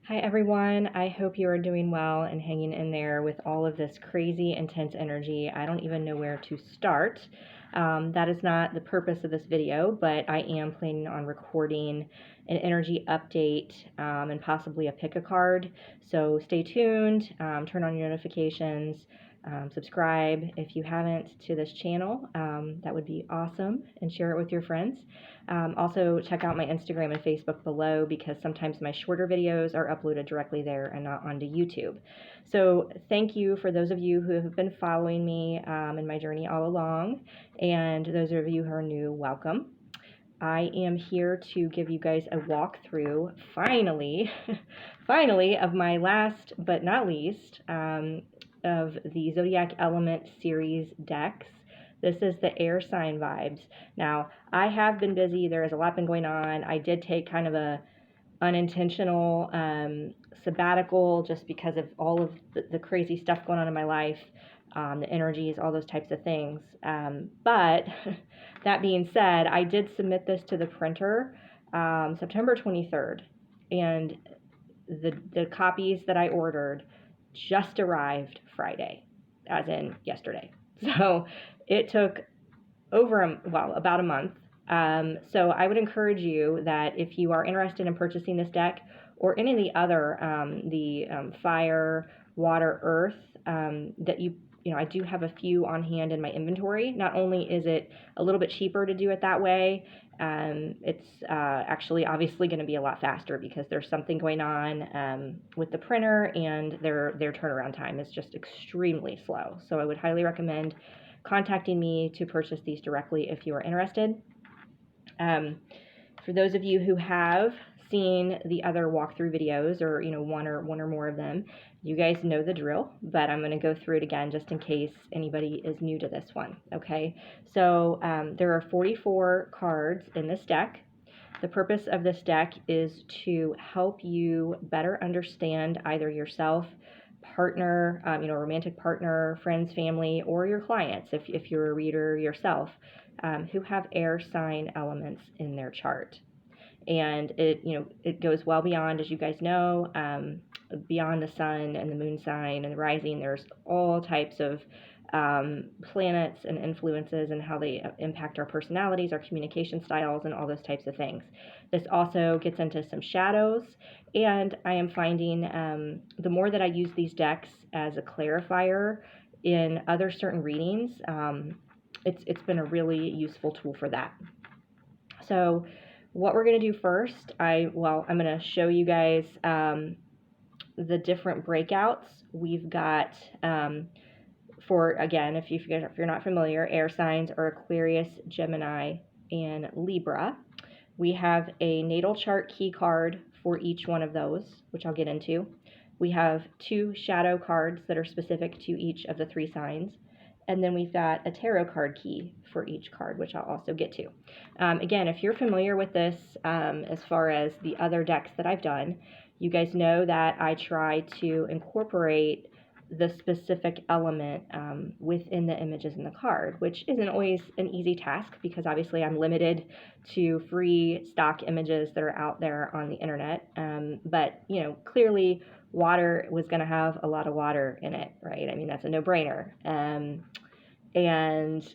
Hi everyone, I hope you are doing well and hanging in there with all of this crazy intense energy. I don't even know where to start. That is not the purpose of this video, but I am planning on recording an energy update and possibly a pick a card. So stay tuned, turn on your notifications, subscribe if you haven't to this channel. That would be awesome, and share it with your friends. Also, check out my Instagram and Facebook below because sometimes my shorter videos are uploaded directly there and not onto YouTube. So thank you for those of you who have been following me in my journey all along, and those of you who are new, welcome. I am here to give you guys a walkthrough, finally, of my last but not least of the Zodiac Element series decks. This is the air sign vibes. Now, I have been busy. There has a lot been going on. I did take kind of a unintentional sabbatical just because of all of the crazy stuff going on in my life, the energies, all those types of things. But that being said, I did submit this to the printer September 23rd, and the copies that I ordered just arrived Friday, as in yesterday. So it took about a month. So I would encourage you that if you are interested in purchasing this deck or any of the other, fire, water, earth, that I do have a few on hand in my inventory. Not only is it a little bit cheaper to do it that way, it's actually obviously going to be a lot faster because there's something going on with the printer, and their turnaround time is just extremely slow. So I would highly recommend contacting me to purchase these directly if you are interested. For those of you who have seen the other walkthrough videos, or one or more of them, you guys know the drill, but I'm going to go through it again just in case anybody is new to this one. Okay, so there are 44 cards in this deck. The purpose of this deck is to help you better understand either yourself, partner, romantic partner, friends, family, or your clients, if you're a reader yourself, who have air sign elements in their chart. And it goes well beyond, as you guys know, beyond the sun and the moon sign and the rising. There's all types of planets and influences and how they impact our personalities, our communication styles, and all those types of things. This also gets into some shadows, and I am finding the more that I use these decks as a clarifier in other certain readings, it's been a really useful tool for that. So what we're going to do first, I'm going to show you guys the different breakouts. We've got, again, if you're not familiar, air signs are Aquarius, Gemini, and Libra. We have a Natal Chart Key Card for each one of those, which I'll get into. We have 2 shadow cards that are specific to each of the 3 signs. And then we've got a tarot card key for each card, which I'll also get to. Again, if you're familiar with this, as far as the other decks that I've done, you guys know that I try to incorporate the specific element within the images in the card, which isn't always an easy task because obviously I'm limited to free stock images that are out there on the internet. But clearly water was going to have a lot of water in it, right? I mean, that's a no-brainer. And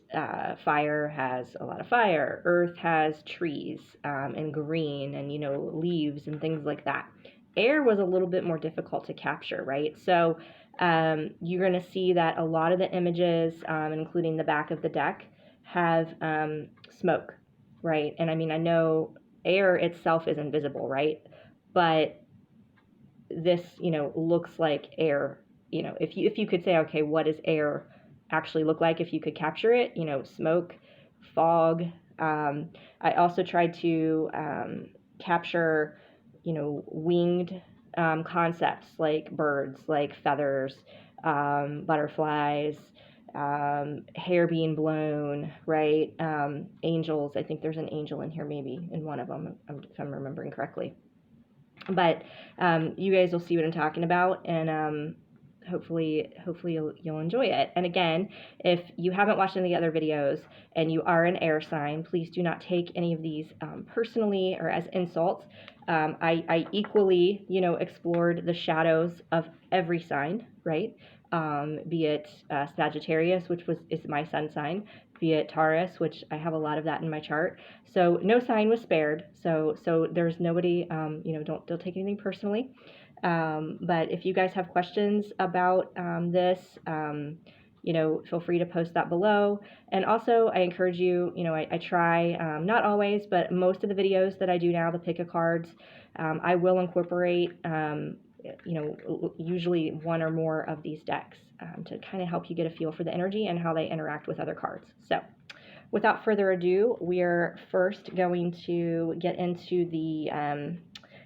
fire has a lot of fire. Earth has trees and green and, leaves and things like that. Air was a little bit more difficult to capture, right? So you're going to see that a lot of the images, including the back of the deck, have smoke, right? And I mean, I know air itself is invisible, right? But this, looks like air. If you could say, okay, what does air actually look like if you could capture it? Smoke, fog. I also tried to capture, winged concepts like birds, like feathers, butterflies, hair being blown, right? Angels. I think there's an angel in here, maybe in one of them, if I'm remembering correctly. But you guys will see what I'm talking about, and hopefully you'll enjoy it. And again, if you haven't watched any of the other videos and you are an air sign, please do not take any of these personally or as insults. I equally, explored the shadows of every sign, right? Be it Sagittarius, which is my sun sign, be it Taurus, which I have a lot of that in my chart. So no sign was spared. So there's nobody, don't take anything personally. But if you guys have questions about this, feel free to post that below. And also, I encourage you, I try, not always, but most of the videos that I do now, the pick-a-cards, I will incorporate, usually one or more of these decks to kind of help you get a feel for the energy and how they interact with other cards. So without further ado, we're first going to get into the,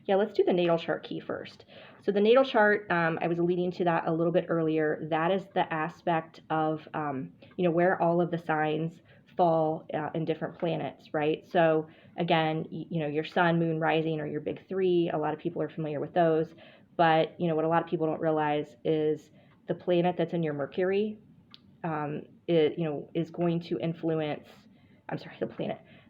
let's do the natal chart key first. So the natal chart, I was alluding to that a little bit earlier. That is the aspect of, where all of the signs fall in different planets, right? So again, your sun, moon, rising, or your big three, a lot of people are familiar with those. But, what a lot of people don't realize is the planet that's in your Mercury, is going to influence,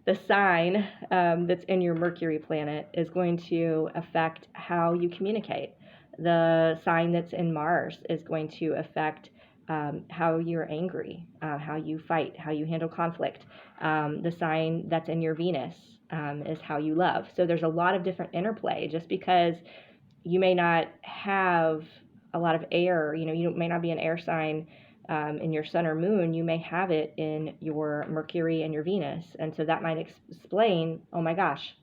the sign that's in your Mercury planet is going to affect how you communicate. The sign that's in Mars is going to affect how you're angry, how you fight, how you handle conflict. The sign that's in your Venus is how you love. So there's a lot of different interplay. Just because you may not have a lot of air, you may not be an air sign in your sun or moon, you may have it in your Mercury and your Venus. And so that might explain, oh my gosh,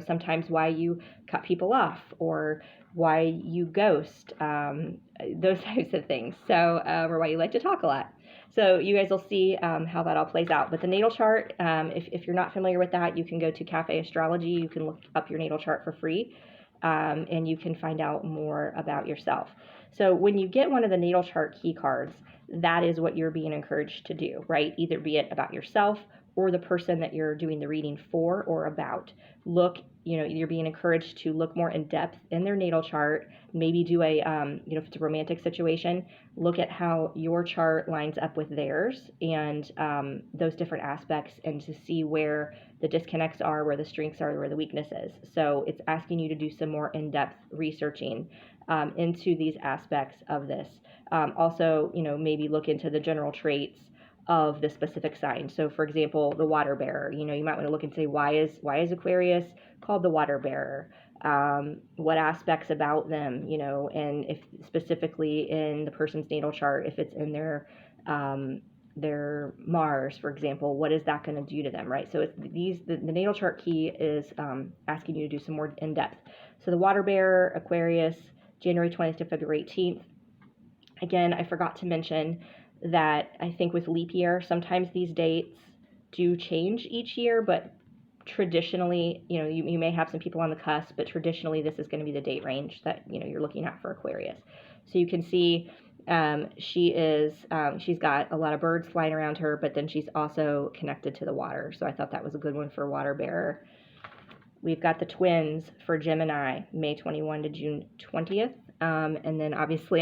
sometimes why you cut people off or why you ghost, those types of things. So, or why you like to talk a lot. So you guys will see how that all plays out. But the natal chart, if you're not familiar with that, you can go to Cafe Astrology. You can look up your natal chart for free, and you can find out more about yourself. So when you get one of the natal chart key cards, that is what you're being encouraged to do, right? Either be it about yourself or the person that you're doing the reading for or about. Look, you're being encouraged to look more in depth in their natal chart. Maybe do a, if it's a romantic situation, look at how your chart lines up with theirs and those different aspects, and to see where the disconnects are, where the strengths are, where the weaknesses. So it's asking you to do some more in-depth researching into these aspects of this. Also, maybe look into the general traits of the specific sign. So for example, the water bearer, you might want to look and say, why is Aquarius called the water bearer? What aspects about them, and if specifically in the person's natal chart, if it's in their Mars, for example, what is that going to do to them, right? So it's the natal chart key is asking you to do some more in depth. So the water bearer, Aquarius, January 20th to February 18th. Again, I forgot to mention that I think with leap year, sometimes these dates do change each year, but traditionally, you may have some people on the cusp, but traditionally this is going to be the date range that, you're looking at for Aquarius. So you can see she's got a lot of birds flying around her, but then she's also connected to the water. So I thought that was a good one for water bearer. We've got the twins for Gemini, May 21 to June 20th. And then obviously,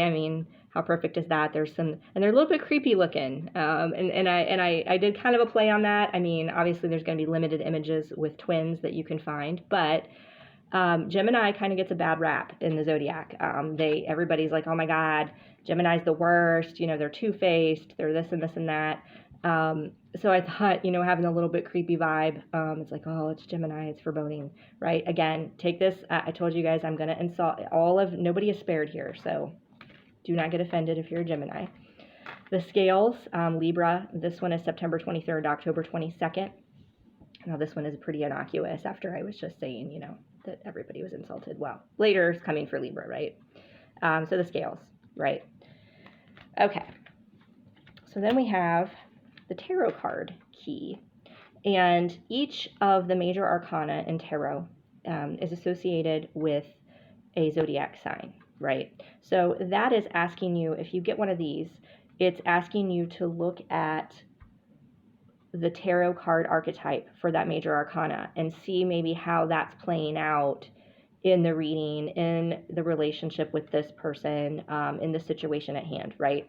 how perfect is that? There's some, and they're a little bit creepy looking. And I did kind of a play on that. Obviously there's going to be limited images with twins that you can find, but Gemini kind of gets a bad rap in the zodiac. Everybody's like, oh my God, Gemini's the worst. They're two-faced. They're this and this and that. So I thought, having a little bit creepy vibe, it's like, oh, it's Gemini, it's foreboding, right? Again, take this, I told you guys I'm going to insult nobody is spared here, so do not get offended if you're a Gemini. The scales, Libra, this one is September 23rd to October 22nd. Now this one is pretty innocuous after I was just saying, that everybody was insulted. Well, later is coming for Libra, right? So the scales, right? Okay. So then we have the tarot card key, and each of the major arcana in tarot is associated with a zodiac sign, right? So that is asking you, if you get one of these, it's asking you to look at the tarot card archetype for that major arcana and see maybe how that's playing out in the reading, in the relationship with this person, in the situation at hand, right?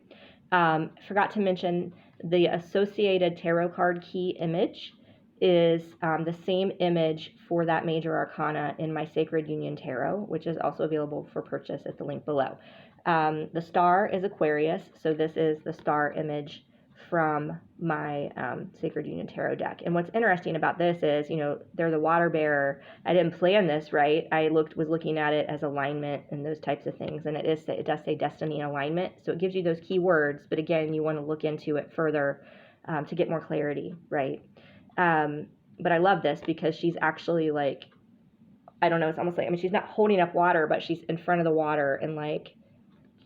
Forgot to mention the associated tarot card key image is the same image for that Major Arcana in my Sacred Union Tarot, which is also available for purchase at the link below. The star is Aquarius, so this is the star image from my Sacred Union Tarot deck. And what's interesting about this is, you know, they're the water bearer. I didn't plan this, right? I was looking at it as alignment and those types of things, and it does say destiny and alignment, so it gives you those key words, but again, you want to look into it further to get more clarity, right? But I love this because she's actually like, I don't know, it's almost like, I mean, she's not holding up water, but she's in front of the water and like,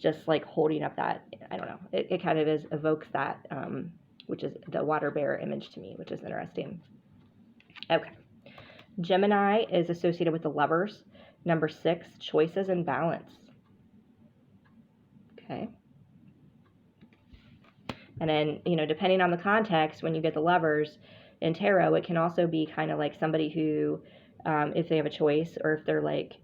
just like holding up that, I don't know, it kind of evokes that, which is the water bearer image to me, which is interesting. Okay. Gemini is associated with the Lovers. Number 6, choices and balance. Okay. And then, you know, depending on the context, when you get the Lovers in tarot, it can also be kind of like somebody who, if they have a choice, or if they're like,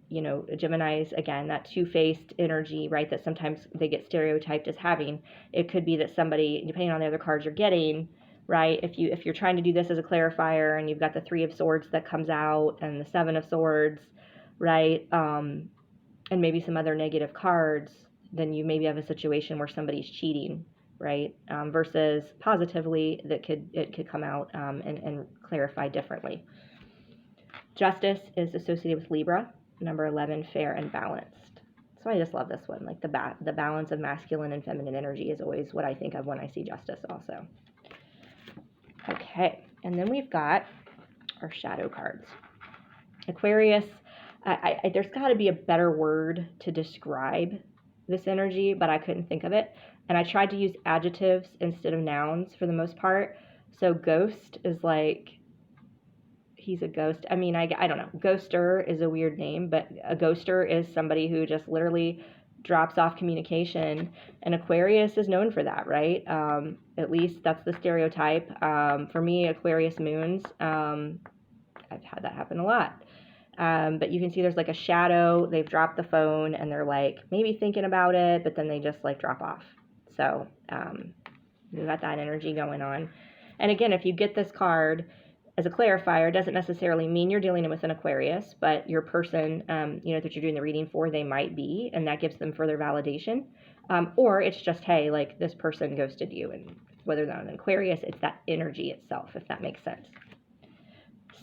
you know, Gemini's, again, that two-faced energy, right, that sometimes they get stereotyped as having. It could be that somebody, depending on the other cards you're getting, right, if you're trying to do this as a clarifier and you've got the 3 of Swords that comes out and the 7 of Swords, right, and maybe some other negative cards, then you maybe have a situation where somebody's cheating, right, versus positively it could come out and clarify differently. Justice is associated with Libra. Number 11, fair and balanced. So I just love this one. Like the balance of masculine and feminine energy is always what I think of when I see justice also. Okay, and then we've got our shadow cards. Aquarius, there's got to be a better word to describe this energy, but I couldn't think of it. And I tried to use adjectives instead of nouns for the most part. So ghost is like, he's a ghost. I mean, I don't know. Ghoster is a weird name, but a ghoster is somebody who just literally drops off communication. And Aquarius is known for that, right? At least that's the stereotype. For me, Aquarius moons, I've had that happen a lot. But you can see there's like a shadow. They've dropped the phone and they're like maybe thinking about it, but then they just like drop off. So we've got that energy going on. And again, if you get this card as a clarifier, doesn't necessarily mean you're dealing with an Aquarius, but your person, you know, that you're doing the reading for, they might be, and that gives them further validation. Or it's just, hey, like this person ghosted you, and whether they're an Aquarius, it's that energy itself, if that makes sense.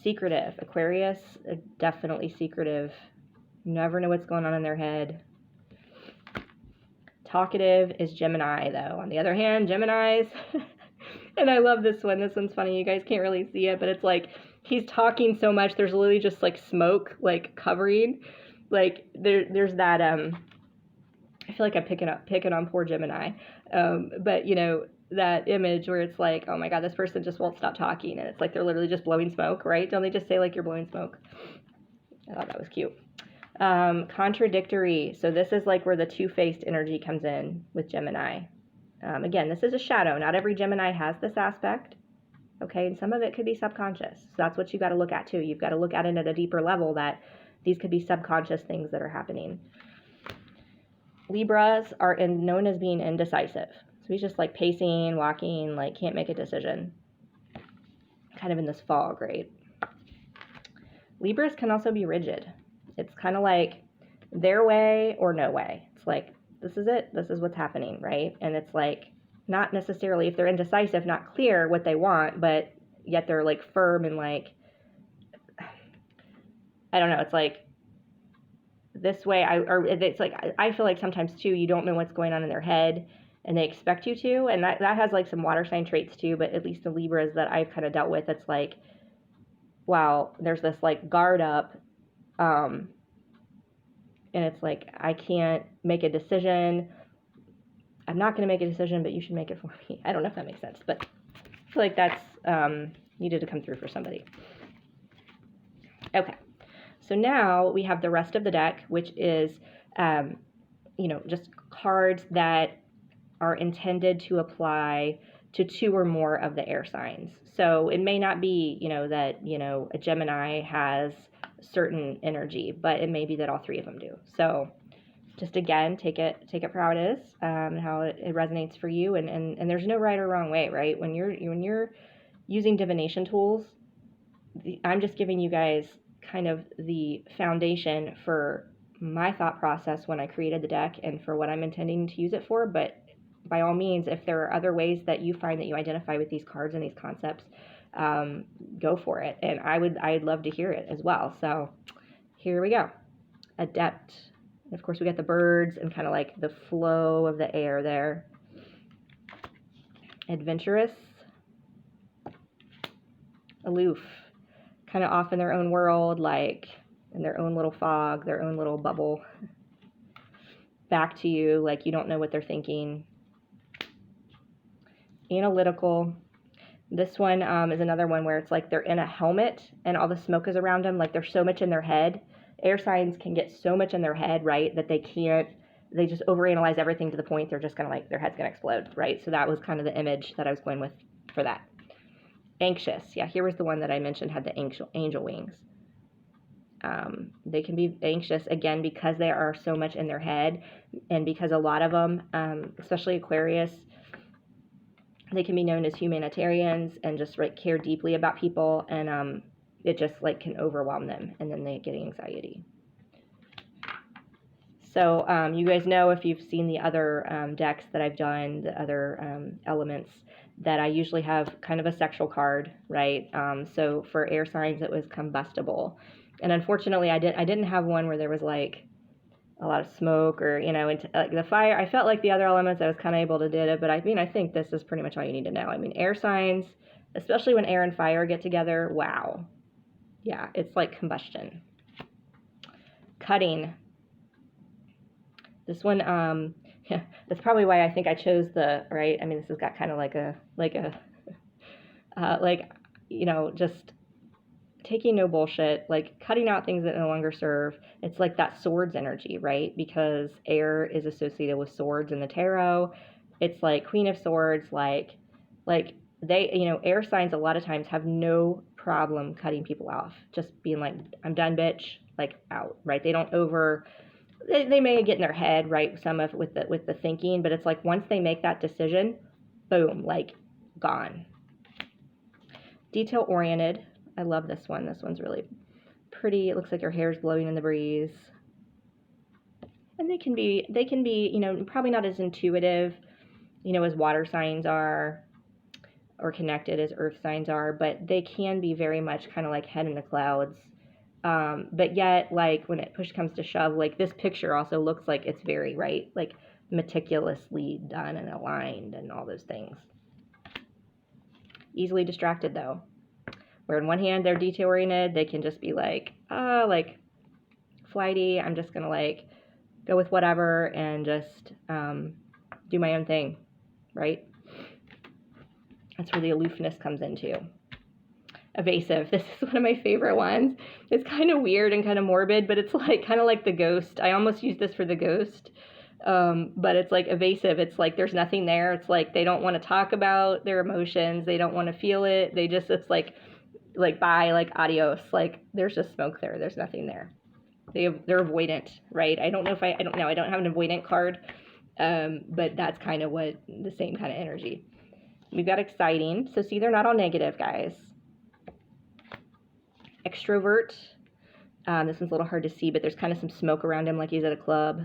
Secretive. Aquarius, definitely secretive. You never know what's going on in their head. Talkative is Gemini, though. On the other hand, Geminis... And I love this one. This one's funny. You guys can't really see it, but it's like he's talking so much. There's literally just like smoke like covering. Like there's that. I feel like I'm picking on poor Gemini. But you know that image where it's like, oh my God, this person just won't stop talking, and it's like they're literally just blowing smoke, right? Don't they just say like you're blowing smoke? I thought that was cute. Contradictory. So this is like where the two-faced energy comes in with Gemini. Again, this is a shadow. Not every Gemini has this aspect, okay? And some of it could be subconscious. So that's what you got to look at too. You've got to look at it at a deeper level, that these could be subconscious things that are happening. Libras are known as being indecisive. So he's just like pacing, walking, like can't make a decision. Kind of in this fog, right? Libras can also be rigid. It's kind of like their way or no way. It's like, this is it. This is what's happening, right? And it's like not necessarily, if they're indecisive, not clear what they want, but yet they're like firm and like, I don't know. It's like this way. It's like I feel like sometimes too, you don't know what's going on in their head, and they expect you to, and that has like some water sign traits too. But at least the Libras that I've kind of dealt with, it's like, wow, there's this like guard up. And it's like, I can't make a decision. I'm not going to make a decision, but you should make it for me. I don't know if that makes sense, but I feel like that's needed to come through for somebody. Okay, so now we have the rest of the deck, which is, you know, just cards that are intended to apply to 2 or more of the air signs. So it may not be, you know, that, you know, a Gemini has certain energy, but it may be that all three of them do. So just again, take it for how it is, how it resonates for you, and there's no right or wrong way, right? When you're using divination tools, I'm just giving you guys kind of the foundation for my thought process when I created the deck and for what I'm intending to use it for. But by all means, if there are other ways that you find that you identify with these cards and these concepts, go for it. And I'd love to hear it as well. So here we go. Adept. Of course, we got the birds and kind of like the flow of the air there. Adventurous. Aloof. Kind of off in their own world, like in their own little fog, their own little bubble. Back to you, like you don't know what they're thinking. Analytical. This one is another one where it's like they're in a helmet and all the smoke is around them, like they're so much in their head. Air signs can get so much in their head, right, that they just overanalyze everything to the point they're just going to, like, their head's going to explode, right? So that was kind of the image that I was going with for that. Anxious. Yeah, here was the one that I mentioned had the angel wings. They can be anxious, again, because they are so much in their head, and because a lot of them, especially Aquarius, they can be known as humanitarians and just, like, care deeply about people, and it just, like, can overwhelm them, and then they get anxiety. So you guys know, if you've seen the other decks that I've done, the other elements, that I usually have kind of a sexual card, right? So for air signs, it was combustible. And unfortunately, I didn't have one where there was, like, a lot of smoke or, you know, like the fire. I felt like the other elements, I was kind of able to do it, but I mean, I think this is pretty much all you need to know. I mean, air signs, especially when air and fire get together, wow. Yeah, it's like combustion. Cutting. This one, yeah, that's probably why I think I chose the, right? I mean, this has got kind of like you know, just taking no bullshit, like cutting out things that no longer serve. It's like that swords energy, right? Because air is associated with swords in the tarot. It's like Queen of Swords, like they, you know, air signs a lot of times have no problem cutting people off. Just being like, I'm done, bitch, like out, right? They don't they may get in their head, right? Some of with the thinking, but it's like once they make that decision, boom, like gone. Detail oriented. I love this one. This one's really pretty. It looks like your hair's blowing in the breeze. And they can be, you know, probably not as intuitive, you know, as water signs are, or connected as earth signs are, but they can be very much kind of like head in the clouds. But yet, like, when it push comes to shove, like, this picture also looks like it's very, right, like, meticulously done and aligned and all those things. Easily distracted, though. Where in one hand, they're detail-oriented, they can just be like, flighty, I'm just gonna, like, go with whatever and just do my own thing, right? That's where the aloofness comes into. Evasive. This is one of my favorite ones. It's kind of weird and kind of morbid, but it's like kind of like the ghost. I almost use this for the ghost, but it's like evasive. It's like there's nothing there. It's like they don't want to talk about their emotions. They don't want to feel it. They just, it's like bye, like adios. Like there's just smoke there. There's nothing there. They're avoidant, right? I don't know. I don't know. I don't have an avoidant card, but that's kind of what the same kind of energy. We've got exciting. So see, they're not all negative, guys. Extrovert. This one's a little hard to see, but there's kind of some smoke around him like he's at a club.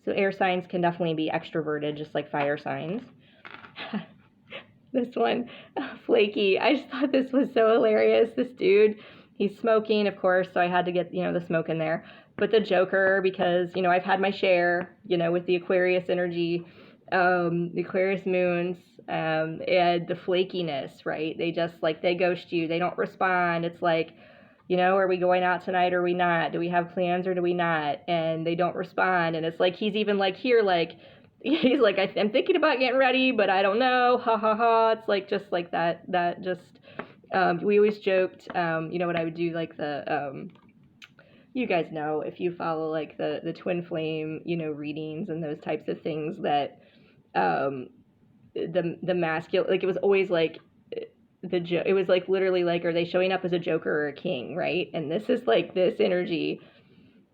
So air signs can definitely be extroverted, just like fire signs. This one, flaky. I just thought this was so hilarious. This dude, he's smoking, of course, so I had to get, you know, the smoke in there. But the Joker, because, you know, I've had my share, you know, with the Aquarius energy, the Aquarius moons, and the flakiness, right? They just, like, they ghost you. They don't respond. It's like, you know, are we going out tonight or are we not? Do we have plans or do we not? And they don't respond. And it's like, he's even like here, like, he's like, I'm thinking about getting ready, but I don't know. Ha ha ha. It's like, just like that just, we always joked, you know, what I would do, like the, you guys know, if you follow like the twin flame, you know, readings and those types of things, that the masculine, like, it was always like it was like literally like, are they showing up as a joker or a king, right? And this is like this energy.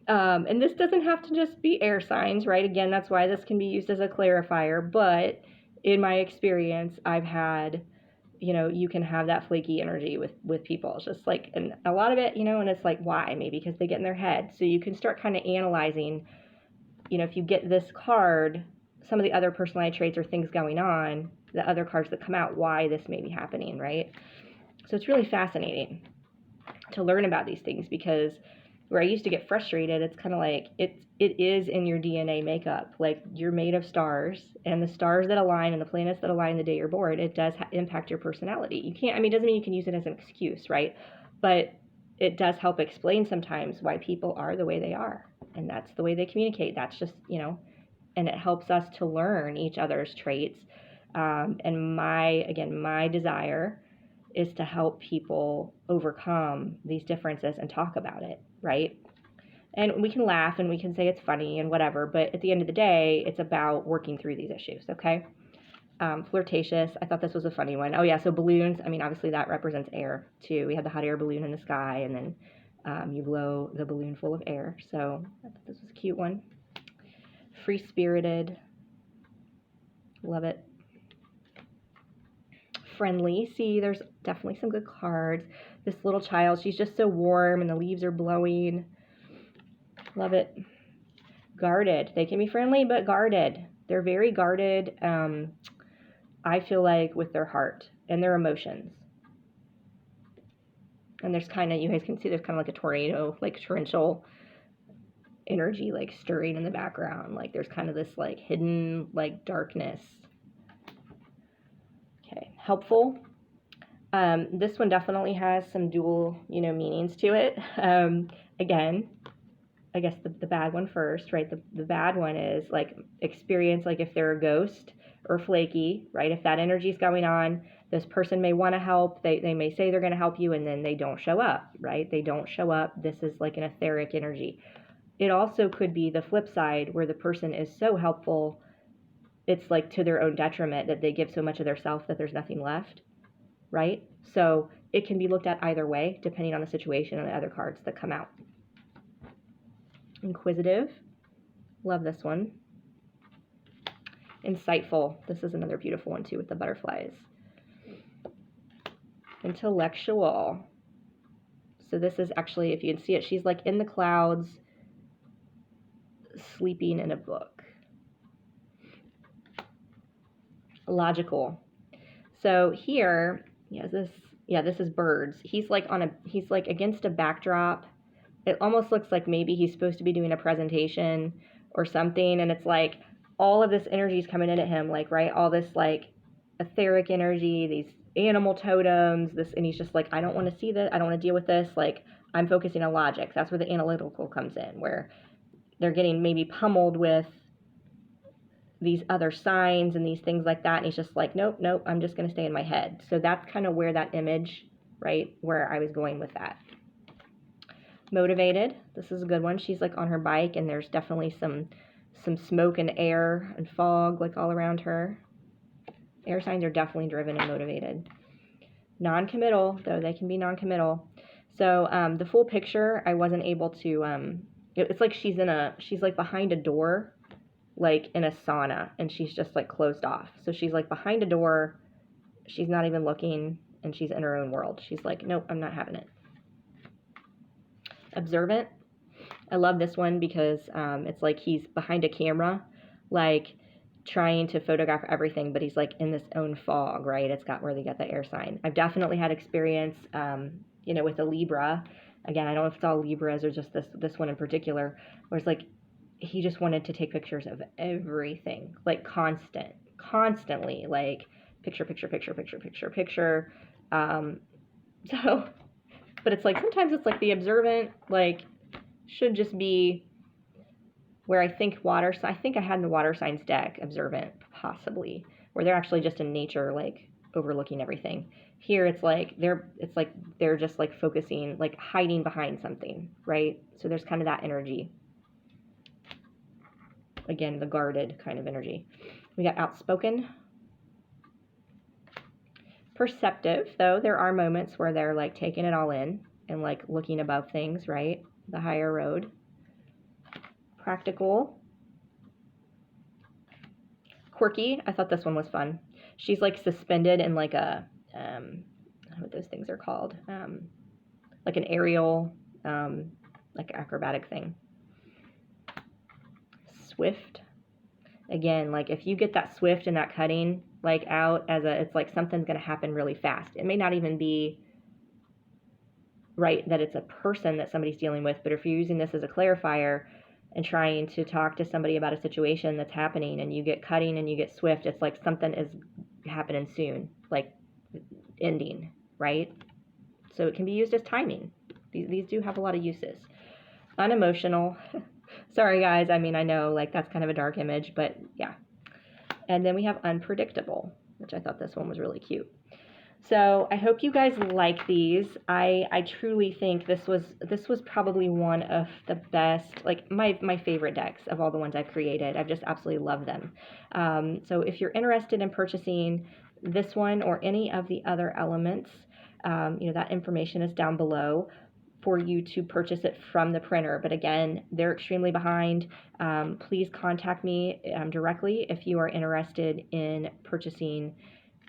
And this doesn't have to just be air signs, right? Again, that's why this can be used as a clarifier. But in my experience, I've had, you know, you can have that flaky energy with people. It's just like, and a lot of it, you know, and it's like, why? Maybe because they get in their head. So you can start kind of analyzing, you know, if you get this card, some of the other personality traits or things going on, the other cards that come out, why this may be happening, right? So it's really fascinating to learn about these things, because where I used to get frustrated, it's kind of like it is in your DNA makeup. Like, you're made of stars, and the stars that align and the planets that align the day you're born, it does impact your personality. You can't, I mean, it doesn't mean you can use it as an excuse, right? But it does help explain sometimes why people are the way they are, and that's the way they communicate. That's just, you know, and it helps us to learn each other's traits. And my desire is to help people overcome these differences and talk about it, right? And we can laugh and we can say it's funny and whatever, but at the end of the day, it's about working through these issues, okay? Flirtatious, I thought this was a funny one. Oh yeah, so balloons, I mean, obviously that represents air too. We had the hot air balloon in the sky, and then you blow the balloon full of air. So I thought this was a cute one. Free-spirited, love it. Friendly, see, there's definitely some good cards. This little child, she's just so warm, and the leaves are blowing. Love it. Guarded, they can be friendly, but guarded. They're very guarded, I feel like, with their heart and their emotions. And there's kind of, you guys can see there's kind of like a tornado, like torrential energy, like stirring in the background. Like there's kind of this like hidden like darkness. Okay, helpful. This one definitely has some dual, you know, meanings to it. Again, I guess the bad one first, right? The bad one is like experience, like if they're a ghost or flaky, right? If that energy is going on, this person may want to help. They may say they're going to help you, and then they don't show up, right? They don't show up. This is like an etheric energy. It also could be the flip side, where the person is so helpful, it's like to their own detriment, that they give so much of their self that there's nothing left, right? So it can be looked at either way, depending on the situation and the other cards that come out. Inquisitive, love this one. Insightful, this is another beautiful one too with the butterflies. Intellectual, so this is actually, if you can see it, she's like in the clouds, sleeping in a book. Logical, so here, this is birds. He's like against a backdrop. It almost looks like maybe he's supposed to be doing a presentation or something, and it's like all of this energy is coming in at him, like, right, all this like etheric energy, these animal totems, this, and he's just like, I don't want to see this, I don't want to deal with this, like, I'm focusing on logic. That's where the analytical comes in, where they're getting maybe pummeled with these other signs and these things like that, and he's just like, nope, I'm just going to stay in my head. So that's kind of where that image, right, where I was going with that. Motivated, this is a good one. She's like on her bike, and there's definitely some smoke and air and fog like all around her. Air signs are definitely driven and motivated. Non-committal, though, they can be non-committal. So the full picture, I wasn't able to, it's like she's like behind a door, like in a sauna, and she's just like closed off. So she's like behind a door, she's not even looking, and she's in her own world. She's like, nope, I'm not having it. Observant, I love this one because it's like he's behind a camera, like trying to photograph everything, but he's like in this own fog, right? It's got where they get the air sign. I've definitely had experience, you know, with a Libra. Again, I don't know if it's all Libras or just this one in particular, where it's like he just wanted to take pictures of everything, like constantly, like picture. So, but it's like sometimes it's like the observant, like, should just be where I think I had in the water signs deck, observant, possibly, where they're actually just in nature, like overlooking everything. Here it's like they're just like focusing, like hiding behind something, right? So there's kind of that energy. Again, the guarded kind of energy. We got outspoken, Perceptive, though there are moments where they're like taking it all in and like looking above things, right? The higher road. Practical. Quirky. I thought this one was fun. She's like suspended in like a, I don't know what those things are called. Like an aerial, like acrobatic thing. Swift. Again, like if you get that swift and that cutting like out as a, it's like something's going to happen really fast. It may not even be right that it's a person that somebody's dealing with, but if you're using this as a clarifier and trying to talk to somebody about a situation that's happening and you get cutting and you get swift, it's like something is happening soon, like ending, right? So it can be used as timing. These do have a lot of uses. Unemotional. Sorry guys, I mean, I know like that's kind of a dark image, but yeah. And then we have unpredictable, which I thought this one was really cute. So I hope you guys like these. I truly think this was probably one of the best, like my favorite decks of all the ones I've created. I've just absolutely love them. So if you're interested in purchasing this one or any of the other elements, that information is down below for you to purchase it from the printer. But again, they're extremely behind. Please contact me directly if you are interested in purchasing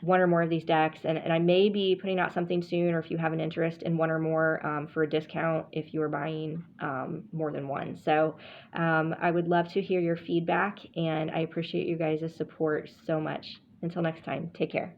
one or more of these decks, and I may be putting out something soon, or if you have an interest in one or more for a discount if you are buying more than one. So I would love to hear your feedback, and I appreciate you guys' support so much. Until next time, take care.